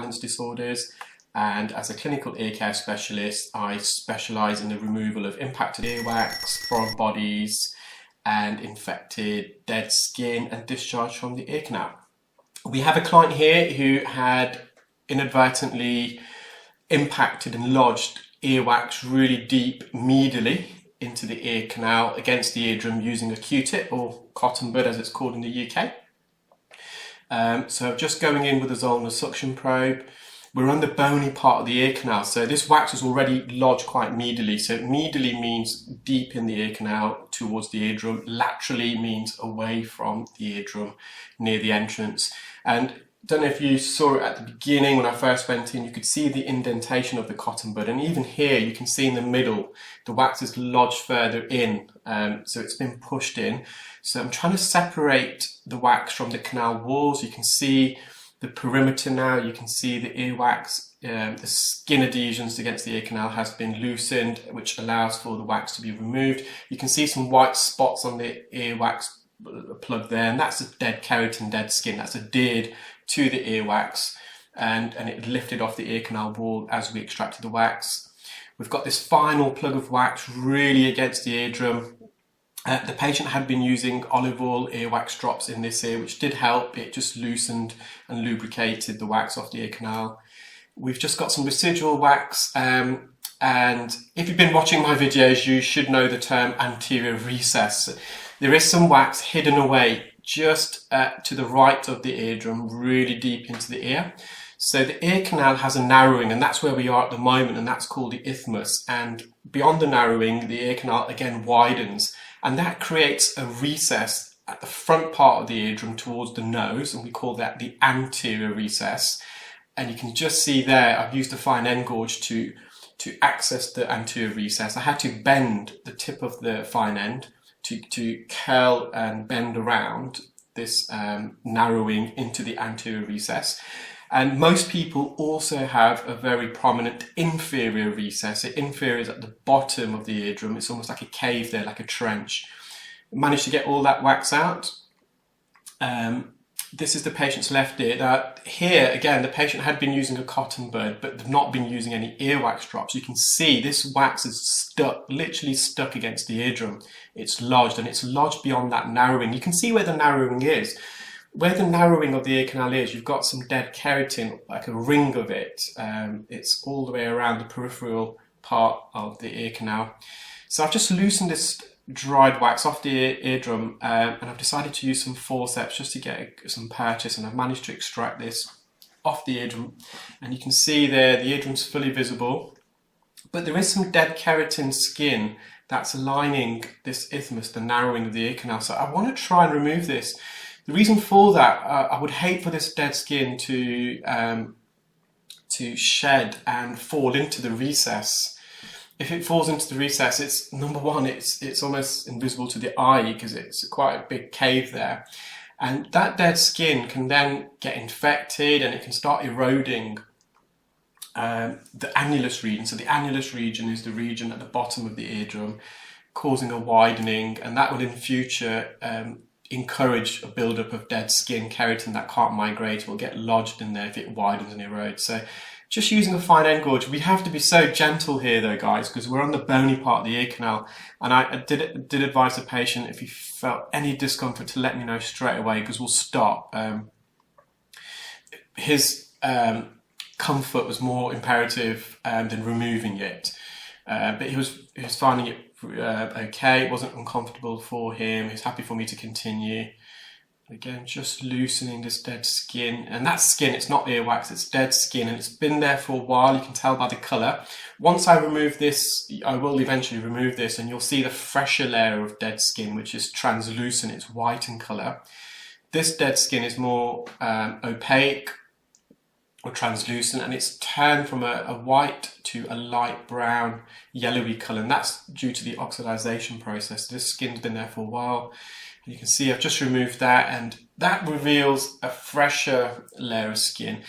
balance disorders, and as a clinical ear care specialist, I specialise in the removal of impacted earwax, foreign bodies, and infected dead skin and discharge from the ear canal. We have a client here who had inadvertently impacted and lodged earwax really deep medially into the ear canal against the eardrum using a Q-tip, or cotton bud as it's called in the UK. So just going in with a Zollner suction probe. We're on the bony part of the ear canal, so this wax was already lodged quite medially. So medially means deep in the ear canal towards the eardrum. Laterally means away from the eardrum, near the entrance. And I don't know if you saw it at the beginning when I first went in, you could see the indentation of the cotton bud, and even here you can see in the middle the wax is lodged further in, so it's been pushed in. So I'm trying to separate the wax from the canal walls. You can see the perimeter now, you can see the earwax, the skin adhesions against the ear canal has been loosened, which allows for the wax to be removed. You can see some white spots on the earwax plug there, and that's a dead keratin, dead skin that's adhered to the earwax, and it lifted off the ear canal wall as we extracted the wax. We've got this final plug of wax really against the eardrum. The patient had been using olive oil earwax drops in this ear, which did help. It just loosened and lubricated the wax off the ear canal. We've just got some residual wax, and if you've been watching my videos, you should know the term anterior recess. There is some wax hidden away just to the right of the eardrum, really deep into the ear. So the ear canal has a narrowing, and that's where we are at the moment, and that's called the isthmus. And beyond the narrowing, the ear canal again widens, and that creates a recess at the front part of the eardrum towards the nose, and we call that the anterior recess. And you can just see there, I've used a fine end gauge to access the anterior recess. I had to bend the tip of the fine end to curl and bend around this narrowing into the anterior recess. And most people also have a very prominent inferior recess. The inferior is at the bottom of the eardrum. It's almost like a cave there, like a trench. Managed to get all that wax out. This is the patient's left ear. Now, here, again, the patient had been using a cotton bud, but they've not been using any earwax drops. You can see this wax is stuck, literally stuck against the eardrum. It's lodged, and it's lodged beyond that narrowing. You can see where the narrowing is. Where the narrowing of the ear canal is, you've got some dead keratin, like a ring of it. It's all the way around the peripheral part of the ear canal. So I've just loosened this dried wax off the eardrum, and I've decided to use some forceps just to get some purchase, and I've managed to extract this off the eardrum. And you can see there the eardrum's fully visible, but there is some dead keratin skin that's lining this isthmus, the narrowing of the ear canal. So I want to try and remove this. The reason for that, I would hate for this dead skin to shed and fall into the recess. If it falls into the recess, it's number one, it's almost invisible to the eye because it's quite a big cave there. And that dead skin can then get infected, and it can start eroding the annulus region. So the annulus region is the region at the bottom of the eardrum, causing a widening, and that will in future encourage a buildup of dead skin, keratin that can't migrate, will get lodged in there if it widens and erodes. So just using a fine end gauge. We have to be so gentle here though, guys, because we're on the bony part of the ear canal. And I did advise the patient, if he felt any discomfort, to let me know straight away, because we'll stop. His comfort was more imperative than removing it. But he was finding it okay. It wasn't uncomfortable for him. He's happy for me to continue. Again, just loosening this dead skin, and that skin, it's not earwax, it's dead skin, and it's been there for a while. You can tell by the colour. Once I remove this, I will eventually remove this, and you'll see the fresher layer of dead skin, which is translucent, it's white in colour. This dead skin is more opaque or translucent, and it's turned from a white to a light brown, yellowy colour, and that's due to the oxidization process. This skin's been there for a while. You can see I've just removed that, and that reveals a fresher layer of skin.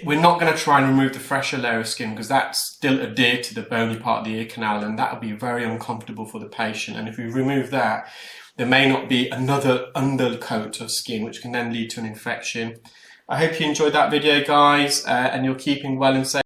We're not going to try and remove the fresher layer of skin because that's still adhered to the bony part of the ear canal, and that will be very uncomfortable for the patient. And if we remove that, there may not be another undercoat of skin, which can then lead to an infection. I hope you enjoyed that video, guys, and you're keeping well and safe.